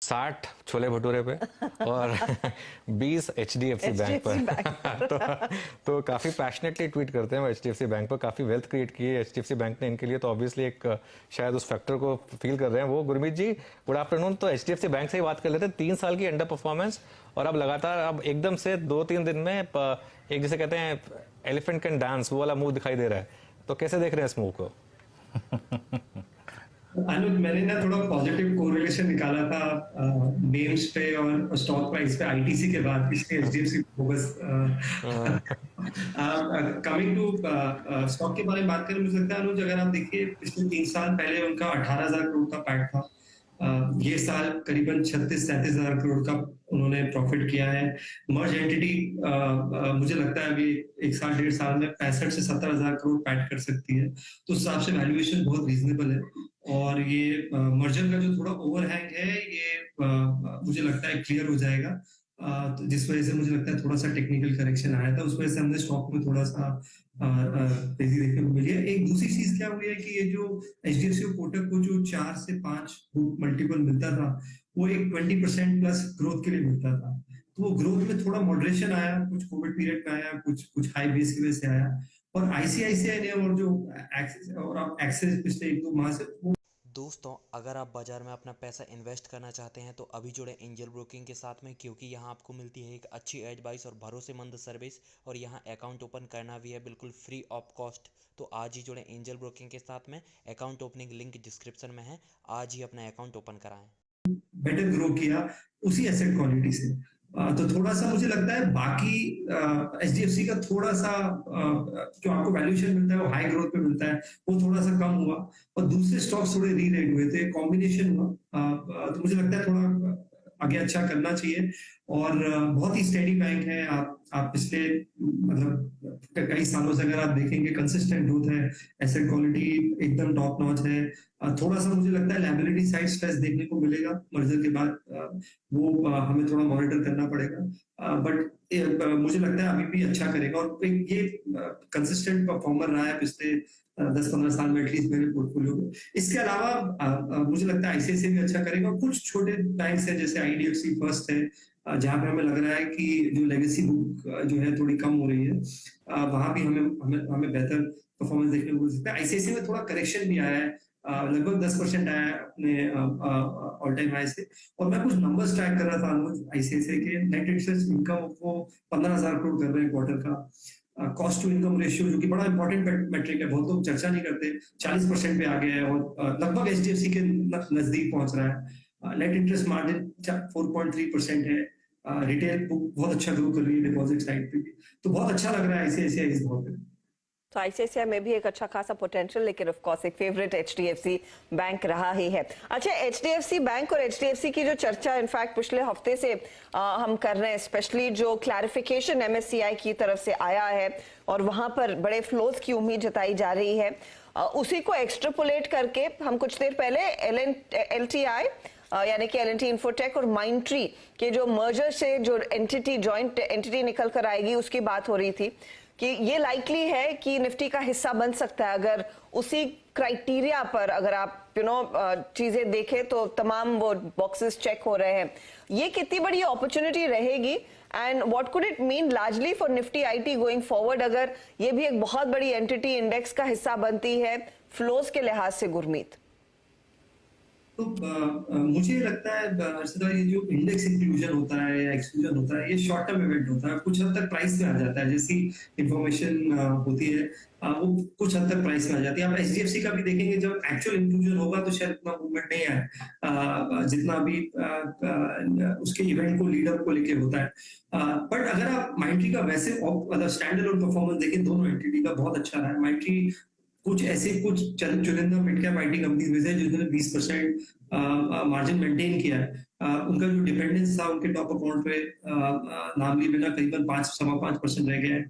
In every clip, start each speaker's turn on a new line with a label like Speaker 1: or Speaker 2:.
Speaker 1: 60 छोले भटूरे पे और 20 HDFC bank पर। तो काफी पैशनेटली ट्वीट करते हैं वो HDFC बैंक पर। काफी वेल्थ क्रिएट की है HDFC बैंक ने इनके लिए, तो ऑब्वियसली एक शायद उस फैक्टर को फील कर रहे हैं वो। गुरमीत जी गुड आफ्टरनून। तो HDFC बैंक से ही बात कर लेते हैं। 3 साल की अंडर परफॉर्मेंस और अब लगातार अब एकदम से 2-3 दिन में एक जैसे कहते हैं एलिफेंट कैन डांस वो वाला मूव दिखाई दे रहा है, तो कैसे देख रहे हैं इस मूव को?
Speaker 2: अनुज, मैंने ना थोड़ा पॉजिटिव कोरिलेशन निकाला था नेम्स पे और स्टॉक प्राइस पे आईटीसी के बाद, इसलिए HDFC focus. Coming to stock के बारे में बात करें, मुझे लगता है अनुज, अगर आप देखिए पिछले 3 साल पहले उनका 18,000 करोड़ का पैट था। ये साल करीबन 36-37 हजार करोड़ का उन्होंने प्रॉफिट किया है। मर्ज एंटिटी मुझे लगता है अभी 1 साल 1.5 साल में 65 से 70 हजार करोड़ पैट कर सकती है, तो उस हिसाब से वैल्यूएशन बहुत रीजनेबल है। और ये मर्जर का जो थोड़ा ओवरहैंग है ये मुझे लगता है क्लियर हो जाएगा, तो जिस वजह से मुझे लगता है थोड़ा सा टेक्निकल करेक्शन आया था, उस वजह से हमने स्टॉक में थोड़ा सा तेजी देखने को मिली है। एक दूसरी चीज क्या हुई है कि ये जो एचडीएफसी और कोटक को जो 4 से 5 मल्टीपल मिलता था, वो एक 20% प्लस ग्रोथ के लिए मिलता था, तो वो ग्रोथ में थोड़ा मॉडरेशन आया, कुछ कोविड पीरियड में आया, कुछ हाई बेस की वजह से आया। और आईसीआईसीआई ने और जो एक्सिस और आप एक्सेस पिछले 1-2 माह से
Speaker 3: दोस्तों, अगर आप बाजार में अपना पैसा इन्वेस्ट करना चाहते हैं तो अभी जुड़े एंजल ब्रोकिंग के साथ में, क्योंकि यहाँ आपको मिलती है एक अच्छी एडवाइस और भरोसेमंद सर्विस, और यहाँ अकाउंट ओपन करना भी है बिल्कुल फ्री ऑफ कॉस्ट। तो आज ही जुड़े एंजल ब्रोकिंग के साथ में। अकाउंट ओपनिंग लिंक डिस्क्रिप्शन में है, आज ही अपना अकाउंट ओपन कराएं।
Speaker 2: बेटर ग्रो किया उसी एसेट क्वालिटी से, तो थोड़ा सा मुझे लगता है बाकी एचडीएफसी का थोड़ा सा जो आपको वैल्यूएशन मिलता है वो हाई ग्रोथ पे मिलता है, वो थोड़ा सा कम हुआ, और दूसरे स्टॉक्स थोड़े री-रेट हुए थे, कॉम्बिनेशन हुआ। तो मुझे लगता है थोड़ा आगे अच्छा करना चाहिए। और बहुत ही स्टेडी बैंक है। आप पिछले मतलब कई सालों से अगर आप देखेंगे कंसिस्टेंट ग्रोथ है, एसेट क्वालिटी एकदम टॉप नॉच है। थोड़ा सा मुझे लगता है लायबिलिटी साइड स्ट्रेस देखने को मिलेगा मर्जर के बाद, वो हमें थोड़ा मॉनिटर करना पड़ेगा, बट मुझे लगता है अभी भी अच्छा करेगा। और ये कंसिस्टेंट परफॉर्मर रहा है पिछले 10-15 साल में एटलीस्ट मेरे पोर्टफोलियो में। इसके अलावा मुझे लगता है आईसीआईसीआई भी अच्छा करेगा। कुछ छोटे बैंक्स हैं जैसे आईडीएफसी फर्स्ट है, जहां पे हमें लग रहा है कि जो लेगेसी बुक जो है थोड़ी कम हो रही है, वहां भी हमें बेहतर परफॉर्मेंस देखने को मिल सकता है। आईसीआईसीआई में थोड़ा करेक्शन भी आया है, लगभग 10% आया है अपने ऑल टाइम हाई से। और मैं कुछ नंबर्स ट्रैक कर रहा था अनुज, आईसीआईसीआई के नेट इंटरेस्ट इनकम वो 15,000 करोड़ कर रहे हैं क्वार्टर का। कॉस्ट टू इनकम रेशियो जो कि बड़ा इंपॉर्टेंट मेट्रिक है, बहुत लोग चर्चा नहीं करते, 40% पे आ गया है और लगभग एचडीएफसी के नजदीक पहुंच रहा है। नेट इंटरेस्ट मार्जिन 4.3% है। रिटेल बुक बहुत अच्छा ग्रो कर रही है डिपॉजिट साइड पे भी, तो बहुत अच्छा लग रहा है आईसीआईसीआई इस दौर पे।
Speaker 4: तो आईसीआईसीआई में भी एक अच्छा खासा पोटेंशियल, लेकिन ऑफ कोर्स एक फेवरेट एचडीएफसी बैंक रहा ही है। अच्छा, एचडीएफसी बैंक और एचडीएफसी की जो चर्चा इनफैक्ट पिछले हफ्ते से हम कर रहे हैं, स्पेशली जो क्लैरिफिकेशन एमएससीआई की तरफ से आया है और वहां पर बड़े फ्लोज की उम्मीद जताई जा रही है, उसी को एक्सट्रापोलेट करके हम कुछ देर पहले एलटीआई यानी कि एल&टी इन्फोटेक और माइंडट्री के जो मर्जर से जो एंटिटी जॉइंट एंटिटी निकल कर आएगी उसकी बात हो रही थी कि ये लाइकली है कि निफ्टी का हिस्सा बन सकता है अगर उसी क्राइटेरिया पर अगर आप चीजें देखें तो तमाम वो बॉक्सेस चेक हो रहे हैं। ये कितनी बड़ी अपॉर्चुनिटी रहेगी and what could it mean largely for Nifty IT going forward, अगर ये भी एक बहुत बड़ी एंटिटी इंडेक्स का हिस्सा बनती है फ्लोज के लिहाज से? गुरमीत,
Speaker 2: तो मुझे लगता है हर्षदा, ये जो इंडेक्स इंक्लूजन होता है या एक्सक्लूजन होता है, ये शॉर्ट टर्म इवेंट होता है, कुछ हद तक प्राइस में आ जाता है। जैसी इंफॉर्मेशन होती है वो कुछ हद तक प्राइस में आ जाती है। आप एचडीएफसी का भी देखेंगे, जब एक्चुअल इंक्लूजन होगा तो शायद उतना मूवमेंट नहीं आए जितना भी उसके इवेंट को लीडअप को लेके होता है। बट अगर आप माइंडट्री का वैसे स्टैंड अलोन परफॉर्मेंस देखें, दोनों एंटिटी का बहुत अच्छा रहा है। माइंडट्री कुछ चुनिंदा मिड कैप आईटी कंपनीज में से जिन्होंने 20% मार्जिन मेंटेन किया है। उनका जो डिपेंडेंस था उनके टॉप अकाउंट पे नाम लिए बिना करीबन 5-5.5% रह गया है।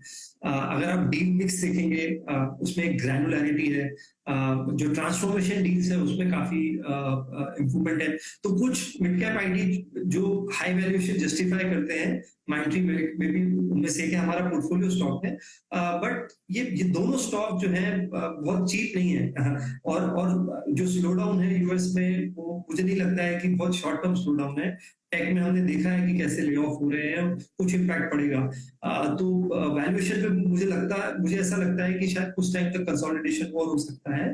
Speaker 2: अगर आप डील मिक्स देखेंगे उसमें एक ग्रैनुलैरिटी है, जो ट्रांसफॉर्मेशन डील्स है उसमें काफी इंप्रूवमेंट है। तो कुछ मिड कैप आईटी जो हाई वैल्यूएशन जस्टिफाई करते हैं, माइंडट्री में भी उनमें से कि हमारा पोर्टफोलियो स्टॉक है, बट ये दोनों स्टॉक जो है बहुत चीप नहीं है। और जो स्लो डाउन है यूएस में, वो मुझे नहीं लगता है कि बहुत short term slow slow down है। टेक में हमने देखा है कि कैसे ले ऑफ हो रहे हैं, कुछ इम्पैक्ट पड़ेगा। तो वैल्यूएशन पे मुझे ऐसा लगता है कि शायद कुछ टाइम तक कंसोलिडेशन और हो सकता है।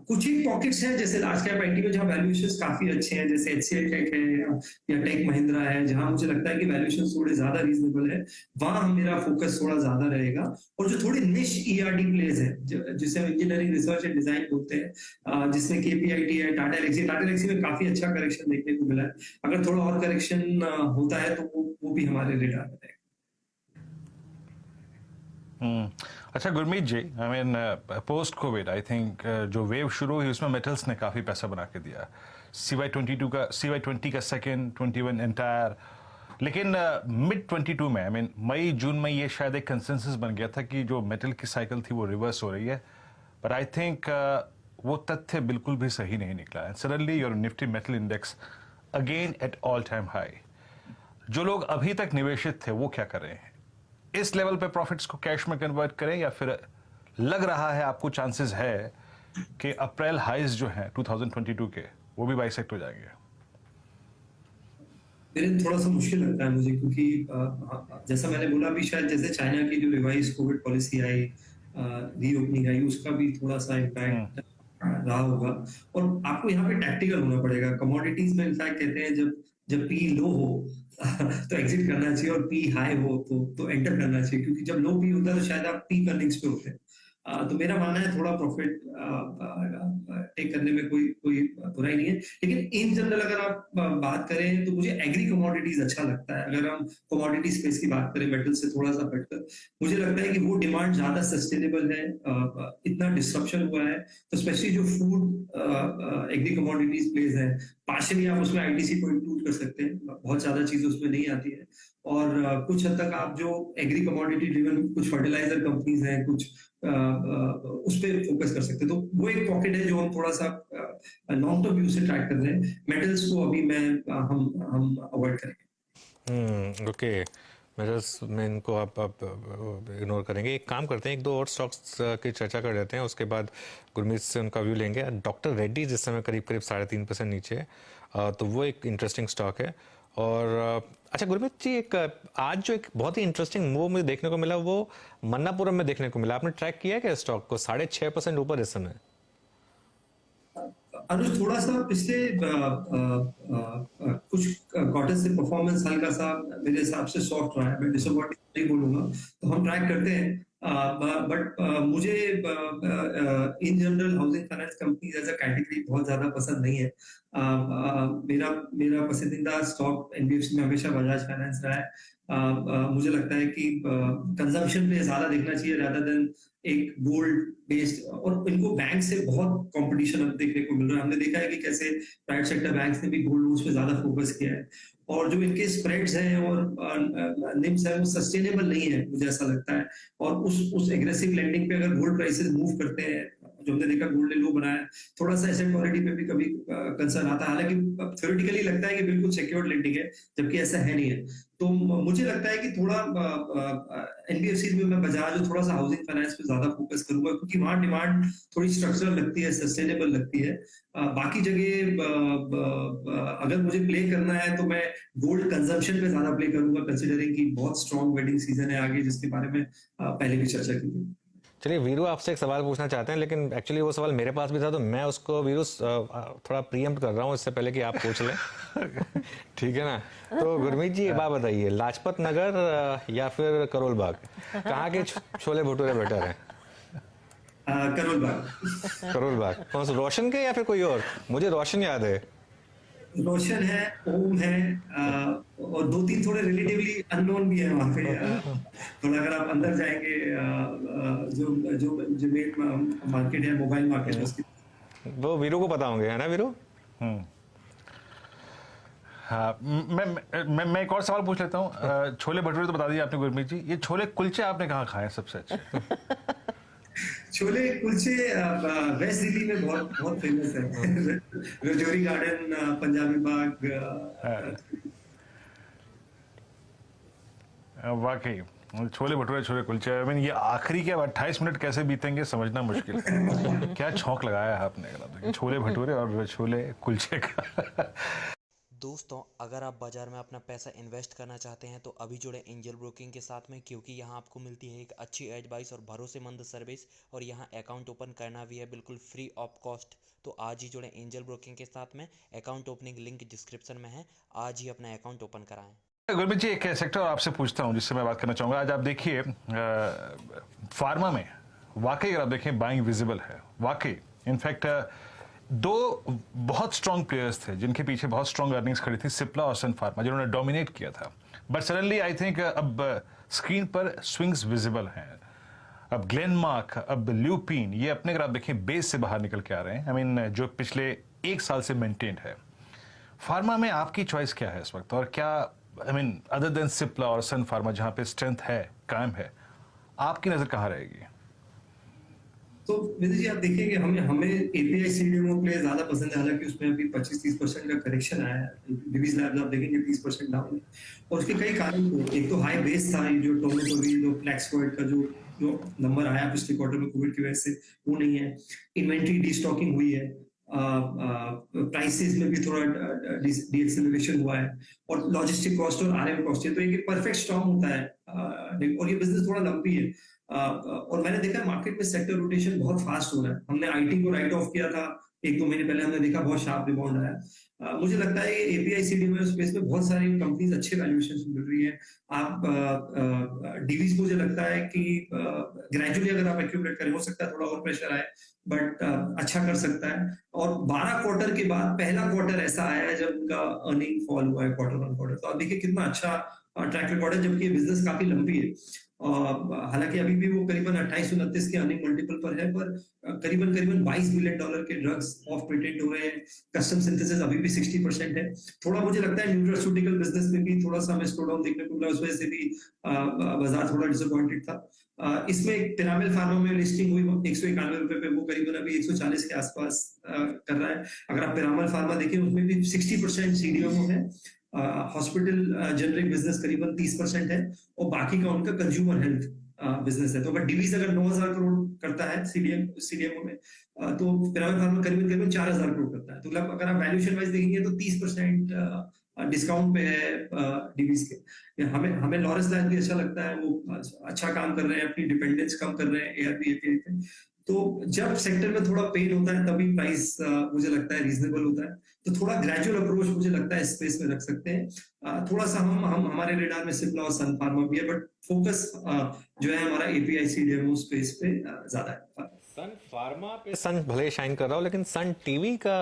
Speaker 2: कुछ ही पॉकेट्स हैं जैसे लार्ज कैप आईटी में जहां वैल्यूएशंस काफी अच्छे हैं, जैसे HCL टेक है या टेक महिंद्रा है, जहां मुझे लगता है कि वैल्यूएशन थोड़े ज्यादा रीजनेबल है, वहां मेरा फोकस थोड़ा ज्यादा रहेगा। और जो थोड़ी निश ERD प्लेस है, जिसे हम इंजीनियरिंग रिसर्च एंड डिजाइन बोलते हैं, जिसमें KPIT है, टाटा एलेक्सी में काफी अच्छा करेक्शन देखने को मिला है। अगर थोड़ा और करेक्शन होता है तो वो भी हमारे रेडार में रहेगा।
Speaker 5: अच्छा Gurmeet ji, I mean post covid I think जो वेव शुरू हुई उसमें मेटल्स ने काफ़ी पैसा बना के दिया। CY20 का सेकेंड, 21 एंटायर, लेकिन मिड 22 में आई मीन मई जून में ये शायद एक कंसेंसस बन गया था कि जो मेटल की साइकिल थी वो रिवर्स हो रही है, पर आई थिंक वो तथ्य बिल्कुल भी सही नहीं निकला है। Suddenly your Nifty metal index again at all time high. जो लोग अभी तक निवेशित थे वो क्या कर रहे हैं? इस लेवल पे प्रॉफिट्स को कैश में कन्वर्ट करें, या फिर लग रहा है आपको चांसेस है कि अप्रैल हाइज जो हैं 2022 के वो भी बाइसेक्ट हो जाएंगे?
Speaker 2: मेरे थोड़ा सा मुश्किल लगता है मुझे, क्योंकि जैसा मैंने बोला भी, शायद जैसे चाइना की जो रिवाइज कोविड पॉलिसी आई, रीओपनिंग आई, उसका भी थोड़ा सा इम्पैक्ट रहा होगा। और आपको यहाँ पे टैक्टिकल होना पड़ेगा। कमोडिटीज में इनफैक्ट कहते हैं जब पी लो हो तो एग्जिट करना चाहिए, और पी हाई हो तो एंटर करना चाहिए, क्योंकि जब लो पी होता है तो शायद आप पीक अर्निंग्स पे होते हैं। तो मेरा मानना है थोड़ा प्रॉफिट टेक करने में कोई बुराई नहीं है। लेकिन इन जनरल अगर आप बात करें तो मुझे एग्री कमोडिटीज अच्छा लगता है। अगर हम कमोडिटी स्पेस की बात करें मेटल से थोड़ा सा हटकर, मुझे लगता है कि वो डिमांड ज्यादा सस्टेनेबल है। इतना डिस्ट्रप्शन हुआ है तो स्पेशली जो फूड एग्री कमोडिटीज प्लेस है, पार्शियली आप उसमें ITC को इंक्लूड कर सकते हैं। बहुत ज्यादा चीजें उसमें नहीं आती है। और कुछ हद तक आप जो एग्री कमोडिटी ड्रिवन कुछ फर्टिलाइजर कंपनीज हैं, कुछ उस पर फोकस कर सकते हैं। तो वो एक पॉकेट है जो हम थोड़ा सा लॉन्ग टर्म व्यू से ट्रैक कर रहे हैं। मेटल्स को अभी हम अवॉइड करेंगे।
Speaker 1: ओके, मेटल्स में इनको आप इग्नोर करेंगे। एक काम करते हैं, एक दो और स्टॉक्स की चर्चा कर लेते हैं, उसके बाद गुरमीत से उनका व्यू लेंगे। डॉक्टर रेड्डी जिस समय करीब 3.5% नीचे है, तो वो एक इंटरेस्टिंग स्टॉक है। और अच्छा गुरमीत जी, एक आज जो एक बहुत ही इंटरेस्टिंग मूव मुझे देखने को मिला वो मन्नापुरम में देखने को मिला। आपने ट्रैक किया क्या स्टॉक को? 6.5% ऊपर इस समय।
Speaker 2: अनुज, थोड़ा सा पिछले कुछ क्वार्टर से परफॉर्मेंस हल्का सा मेरे हिसाब से सॉफ्ट रहा है। मैं डिसअपॉइंटिंग नहीं बोलूंगा, तो हम ट्रैक करते हैं। बट मुझे in general housing finance companies as a category बहुत ज्यादा पसंद नहीं है। मेरा पसंदीदा स्टॉक NBFC में हमेशा बजाज फाइनेंस रहा है। मुझे लगता है कि कंजम्पशन पे ज्यादा देखना चाहिए rather than एक गोल्ड बेस्ड। और इनको बैंक से बहुत कंपटीशन अब देखने को मिल रहा है। हमने देखा है कि कैसे प्राइवेट सेक्टर बैंक्स ने भी गोल्ड लोन्स पे ज्यादा फोकस किया है, और जो इनके स्प्रेड्स हैं और निम्स है वो सस्टेनेबल नहीं है, मुझे ऐसा लगता है। और उस एग्रेसिव लेंडिंग पे अगर गोल्ड प्राइसेस मूव करते हैं, जो हमने देखा गोल्ड ने लो बनाया, थोड़ा सा एसेट क्वालिटी पे भी कभी कंसर्न आता है। हालांकि थ्योरेटिकली लगता है कि बिल्कुल सिक्योर्ड लेंडिंग है, जबकि ऐसा है नहीं है। तो मुझे लगता है कि थोड़ा NBFC में मैं बजाज और थोड़ा सा हाउसिंग फाइनेंस पे ज्यादा फोकस करूंगा, क्योंकि वहां डिमांड थोड़ी स्ट्रक्चरल लगती है, सस्टेनेबल लगती है। बाकी जगह अगर मुझे प्ले करना है तो मैं गोल्ड कंजम्पशन पे ज्यादा प्ले करूंगा, कंसिडरिंग कि बहुत स्ट्रॉन्ग वेडिंग सीजन है आगे, जिसके बारे में पहले भी चर्चा की थी।
Speaker 1: चलिए वीरू, आपसे एक सवाल पूछना चाहते हैं, लेकिन एक्चुअली वो सवाल मेरे पास भी था, तो मैं उसको वीरू थोड़ा प्रीएम्प्ट कर रहा हूँ इससे पहले कि आप पूछ लें। ठीक है ना? तो गुरमीत जी, एक बात बताइए, लाजपत नगर या फिर करोल बाग, कहाँ के छोले भटूरे बेटर हैं?
Speaker 2: करोल बाग।
Speaker 1: करोल बाग कौन सा, रोशन के या फिर कोई और? मुझे रोशन याद है।
Speaker 2: रोशन है, ओम है, और दो तीन थोड़े रिलेटिवली अननोन भी है वहाँ पे। थोड़ा अगर आप अंदर जाएंगे, जो मेन मार्केट है, मोबाइल मार्केट है, उसकी
Speaker 1: वो वीरू को पता होंगे, है ना वीरू?
Speaker 5: हाँ, मैं एक और सवाल पूछ लेता हूँ। छोले भटूरे तो बता दिए आपने गुरमीत जी, ये छोले कुलचे आपने कहाँ खाए सबसे अच्छे?
Speaker 2: छोले कुलचे वेस्ट दिल्ली में बहुत फेमस है। रजौरी गार्डन, पंजाबी बाग।
Speaker 5: वाकई छोले भटूरे, छोले कुलचे, आई मीन ये आखिरी के 28 मिनट कैसे बीतेंगे समझना मुश्किल है। क्या छौंक लगाया है आपने छोले भटूरे और छोले कुलचे का।
Speaker 3: दोस्तों, अगर आप बाजार में अपना पैसा इन्वेस्ट करना चाहते हैं तो अभी जुड़े एंजल ब्रोकिंग के साथ में, क्योंकि यहाँ आपको मिलती है एक अच्छी एडवाइस और भरोसेमंद सर्विस, और यहाँ अकाउंट ओपन करना भी है बिल्कुल फ्री ऑफ कॉस्ट। तो आज ही जुड़े एंजल ब्रोकिंग के साथ में। अकाउंट ओपनिंग लिंक डिस्क्रिप्शन में है। आज ही अपना अकाउंट ओपन कराएं।
Speaker 5: गुरमीत जी, एक सेक्टर आपसे पूछता हूँ जिससे मैं बात करना चाहूँगा। आज आप देखिए फार्मा में वाकई अगर आप देखें बाइंग विजिबल है वाकई। इनफैक्ट दो बहुत स्ट्रॉन्ग प्लेयर्स थे जिनके पीछे बहुत स्ट्रॉन्ग अर्निंग्स खड़ी थी, सिप्ला और सन फार्मा, जिन्होंने डोमिनेट किया था। बट सडनली आई थिंक अब स्क्रीन पर स्विंग्स विजिबल हैं। अब ग्लेनमार्क, अब ल्यूपिन, ये अपने अगर आप देखें बेस से बाहर निकल के आ रहे हैं। आई मीन जो पिछले एक साल से मेंटेन्ड है। फार्मा में आपकी चॉइस क्या है इस वक्त, और क्या I mean other than Cipla और सन फार्मा जहां पे स्ट्रेंथ है, कायम है, आपकी नजर कहां रहेगी?
Speaker 2: तो विजय जी, आप देखेंगे हमें एपीआई सीडीएमओ प्ले ज्यादा पसंद है। हालांकि उसमें अभी 25-30% का करेक्शन आया है। डिवीज लैब्स आप देखेंगे 30% डाउन है, और उसके कई कारण थे। एक तो हाई बेस था, जो टोमोटोवी, जो फ्लैक्सवर्ड का जो नंबर आया पिछले क्वार्टर में कोविड की वजह से, वो नहीं है। इन्वेंट्री डीस्टॉकिंग हुई है, प्राइसेस में भी थोड़ा डीएक्सेलरेशन हुआ है, और लॉजिस्टिक कॉस्ट और आरएम कॉस्ट है। तो एक परफेक्ट स्टॉर्म होता है, और ये बिजनेस थोड़ा लंबी है। और मैंने देखा मार्केट में सेक्टर रोटेशन बहुत फास्ट हो रहा है। हमने आईटी को राइट ऑफ किया था 1-2 महीने पहले, हमने देखा बहुत शार्प रिबाउंड आया। मुझे लगता है कि एपीआई सीडीएमओ स्पेस में बहुत सारी कंपनीज अच्छे वैल्यूएशन मिल रही है। आप डीवीज को मुझे लगता है कि ग्रेजुअली अगर आप एक्यूमुलेट करें, हो सकता है थोड़ा और प्रेशर आए, बट अच्छा कर सकता है। और 12 क्वार्टर के बाद पहला क्वार्टर ऐसा आया है जब उनका अर्निंग फॉल हुआ है क्वार्टर ऑन क्वार्टर। तो आप देखिए कितना अच्छा ट्रैक रिकॉर्ड है, जबकि ये बिजनेस काफी लंबी है। हालांकि अभी भी वो करीबन 28-29 के अर्निंग मल्टीपल पर है, पर करीबन $22 बिलियन के ड्रग्स ऑफ पेटेंट हो रहे हैं। कस्टम सिंथेसिस अभी भी 60% है। थोड़ा मुझे लगता है न्यूट्रास्यूटिकल बिजनेस में भी थोड़ा सा हमें स्लो डाउन देखने को मिला, उस वजह से भी बाजार थोड़ा डिसअपॉइंटेड था। इसमें पिरामिल फार्मा में लिस्टिंग हुई ₹191 पे, वो करीबन अभी 140 के आसपास कर रहा है। अगर आप पिरामिल फार्मा देखें, उसमें भी 60% सीडीएमओ है, हॉस्पिटल जेनरिक बिजनेस करीबन 30% है, और बाकी का उनका कंज्यूमर हेल्थ बिजनेस है। तो अगर डिवीज अगर 9,000 करोड़ करता है सीडीएमओ में, तो पिरामिड फार्मा करीबन 4,000 करोड़ करता है। तो अगर आप वैल्यूएशन वाइज देखेंगे तो 30% डिस्काउंट पे है डिवीज के। हमें लॉरेंस लैब भी अच्छा लगता है, वो अच्छा काम कर रहे हैं, अपनी डिपेंडेंस कम कर रहे हैं एआरबी पे। तो जब सेक्टर में थोड़ा पेन होता है तभी प्राइस मुझे लगता है रीजनेबल होता है। तो थोड़ा ग्रेजुअल अप्रोच मुझे लगता है स्पेस में रख सकते हैं। थोड़ा सा हम हमारे रेडार में सिप्ला और सन फार्मा भी है, बट फोकस जो है हमारा एपीआई सीडीएमओ स्पेस पे ज्यादा है।
Speaker 1: सन फार्मा पे सन भले शाइन कर रहा हो, लेकिन सन टीवी का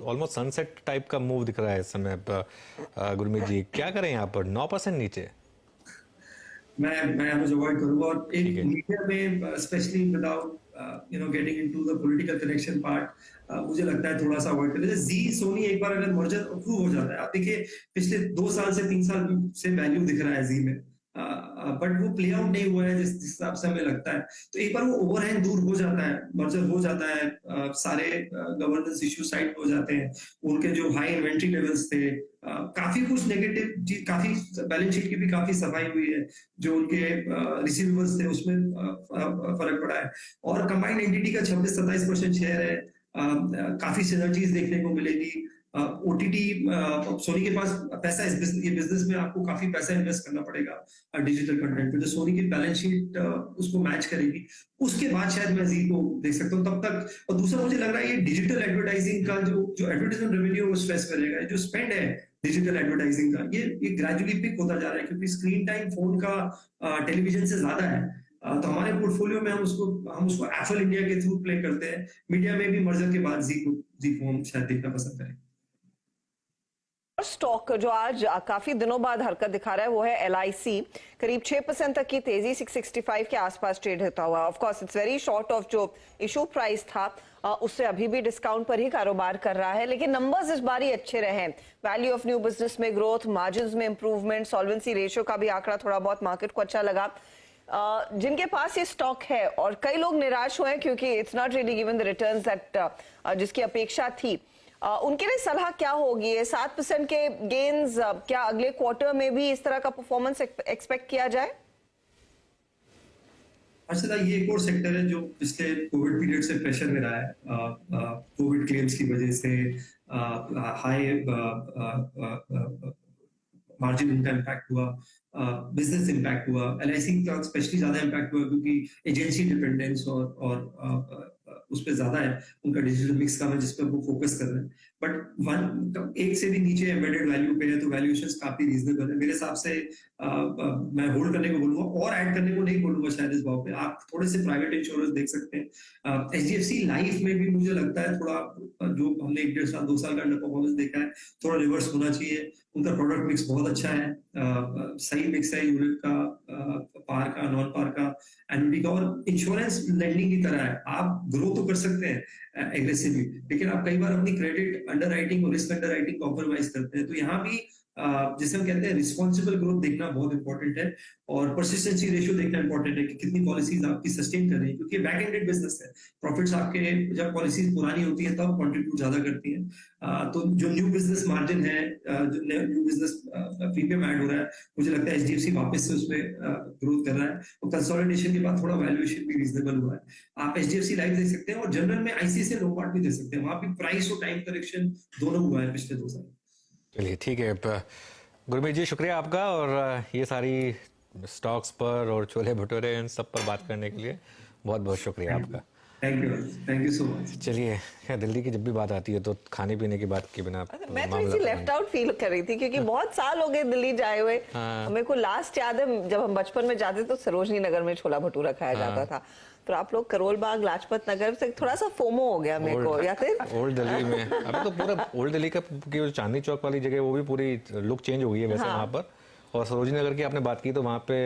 Speaker 1: ऑलमोस्ट सनसेट टाइप का मूव दिख रहा है इस समय। गुरमीत जी, क्या करें यहाँ पर 9% नीचे?
Speaker 2: मैं अवॉइड करूंगा, और एक मीडिया में specially without getting into the political connection part, मुझे लगता है थोड़ा सा अवॉइड करें। जी सोनी एक बार अगर मर्जर अप्रूव हो जाता है, आप देखिए पिछले 2 साल से 3 साल से वैल्यू दिख रहा है जी में, बट वो प्ले आउट नहीं हुआ है जिस हिसाब से हमें लगता है। तो एक बार वो ओवरहैंग दूर हो जाता है, मर्जर हो जाता है, सारे गवर्नेंस इश्यू साइड हो जाते हैं, उनके जो हाई इन्वेंट्री लेवल्स थे, काफी कुछ नेगेटिव, काफी बैलेंस शीट की भी काफी सफाई हुई है, जो उनके रिसीवेबल्स थे उसमें फर्क पड़ा है। और कंबाइंड एंटिटी का 26-27% शेयर है, काफी सिनर्जीज देखने को मिलेगी। ओटीटी सोनी के पास पैसा ये बिजनेस में आपको काफी पैसा इन्वेस्ट करना पड़ेगा डिजिटल कंटेंट पे, जो सोनी की बैलेंस शीट उसको मैच करेगी। उसके बाद शायद मैं जी को देख सकता हूँ तब तक। और दूसरा मुझे लग रहा है ये डिजिटल एडवर्टाइजिंग का जो एडवर्टाइजमेंट रेवेन्यू वो स्ट्रेस करेगा, जो स्पेंड है डिजिटल एडवर्टाइजिंग का, ये ग्रेजुअली पिक होता जा रहा है, क्योंकि स्क्रीन टाइम फोन का टेलीविजन से ज्यादा है। तो हमारे पोर्टफोलियो में हम उसको एप्पल इंडिया के थ्रू प्ले करते हैं। मीडिया में भी मर्जर के बाद जी को हम शायद देखना पसंद करें।
Speaker 4: स्टॉक जो आज काफी दिनों बाद हरकत दिखा रहा है वो है एलआईसी। करीब 6% तक की तेजी, 665 के आसपास ट्रेड होता हुआ। Of course it's very short of जो इशू प्राइस था, उससे अभी भी डिस्काउंट पर ही कारोबार कर रहा है, लेकिन नंबर्स इस बार ही अच्छे रहे। वैल्यू ऑफ न्यू बिजनेस में ग्रोथ, मार्जिन्स में इंप्रूवमेंट, सॉल्वेंसी रेशियो का भी आंकड़ा थोड़ा बहुत मार्केट को अच्छा लगा। जिनके पास ये स्टॉक है, और कई लोग निराश हुए क्योंकि it's not really given the returns that जिसकी अपेक्षा थी, उनके लिए सलाह क्या होगी? 7% के गेन्स, क्या अगले क्वार्टर में भी इस तरह का परफॉर्मेंस एक्सपेक्ट किया जाए?
Speaker 2: अच्छा, ये एक और सेक्टर है जो पिछले कोविड पीरियड से प्रेशर में रहा है, कोविड क्लेम्स की वजह से, हाई मार्जिन उनका इम्पैक्ट हुआ, बिजनेस इम्पैक्ट हुआ, एलआईसी का स्पेशली ज्यादा इम्पैक्ट हुआ क्योंकि एजेंसी डिपेंडेंस और उस पर ज्यादा है, उनका डिजिटल मिक्स कम है जिस पर वो फोकस कर रहे हैं। बट वन एक से भी नीचे एम्बेडेड वैल्यू पे है तो वैल्यूएशंस काफी रीजनेबल है मेरे हिसाब से। मैं होल्ड करने को बोलूंगा और ऐड करने को नहीं बोलूंगा शायद इस भाव पे। आप थोड़े से प्राइवेट इंश्योरेंस देख सकते हैं। एचडीएफसी लाइफ में भी मुझे लगता है थोड़ा जो हमने 1.5 साल 2 साल का अंडर परफॉर्मेंस देखा है थोड़ा रिवर्स होना चाहिए। उनका प्रोडक्ट मिक्स बहुत अच्छा है, सही मिक्स है यूनिट का, पार का, नॉन पार का, एनुटी का, और इंश्योरेंस लेंडिंग की तरह है। आप ग्रो तो कर सकते हैं एग्रेसिवली, लेकिन आप कई बार अपनी क्रेडिट अंडरराइटिंग और रिस्क अंडरराइटिंग कॉम्प्रोमाइज करते हैं। तो यहाँ भी जिसे हम कहते हैं रिस्पॉन्सिबल ग्रोथ देखना बहुत इंपॉर्टेंट है, और परसिस्टेंसी रेशियो देखना इंपॉर्टेंट है कि कितनी पॉलिसीज आपकी सस्टेन कर रही है, क्योंकि बैक एंडेड बिजनेस है। प्रॉफिट्स आपके जब पॉलिसीज पुरानी होती है तब कंट्रीब्यूट ज्यादा करती है। तो जो न्यू बिजनेस मार्जिन है, जो न्यू बिजनेस प्रीमियम ऐड हो रहा है, मुझे लगता है एचडीएफसी वापस से उसमें ग्रोथ कर रहा है, और कंसोलिडेशन के बाद थोड़ा वैल्यूएशन भी रीजनेबल हुआ है। आप एचडीएफसी लाइफ देख सकते हैं, और जनरल में आईसीआईसीआई लोम्बार्ड भी दे सकते हैं। वहां भी प्राइस और टाइम करेक्शन दोनों हुआ है पिछले 2 साल।
Speaker 1: चलिए ठीक है, गुरमीत जी शुक्रिया आपका, और ये सारी स्टॉक्स पर और छोले भटूरे इन सब पर बात करने के लिए बहुत बहुत शुक्रिया आपका।
Speaker 2: Thank you so much.
Speaker 1: चलिए, खैर दिल्ली की जब भी बात आती है तो खाने पीने की बात के बिना
Speaker 4: मैं थोड़ी सी लेफ्ट आउट फील कर रही थी क्योंकि बहुत साल हो गए दिल्ली जाए हुए। मेरे को लास्ट याद है जब हम बचपन में जाते तो सरोजनी नगर में छोला भटूरा खाया जाता था। तो आप लोग करोल बाग, लाजपत नगर से थोड़ा सा फोमो हो गया मेरे को, या फिर
Speaker 1: ओल्ड दिल्ली में अभी तो पूरा ओल्ड दिल्ली का की जो चांदनी चौक वाली जगह वो भी पूरी लुक चेंज हो गई है वैसे वहाँ पर। और सरोजनी नगर की आपने बात की तो वहाँ पे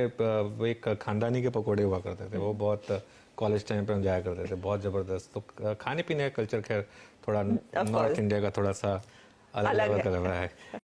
Speaker 1: एक खानदानी के पकौड़े हुआ करते थे, वो बहुत कॉलेज टाइम पे हम जाया करते थे, बहुत जबरदस्त। तो खाने पीने का कल्चर खैर थोड़ा नॉर्थ इंडिया का थोड़ा सा अलग लेवल का लग रहा है।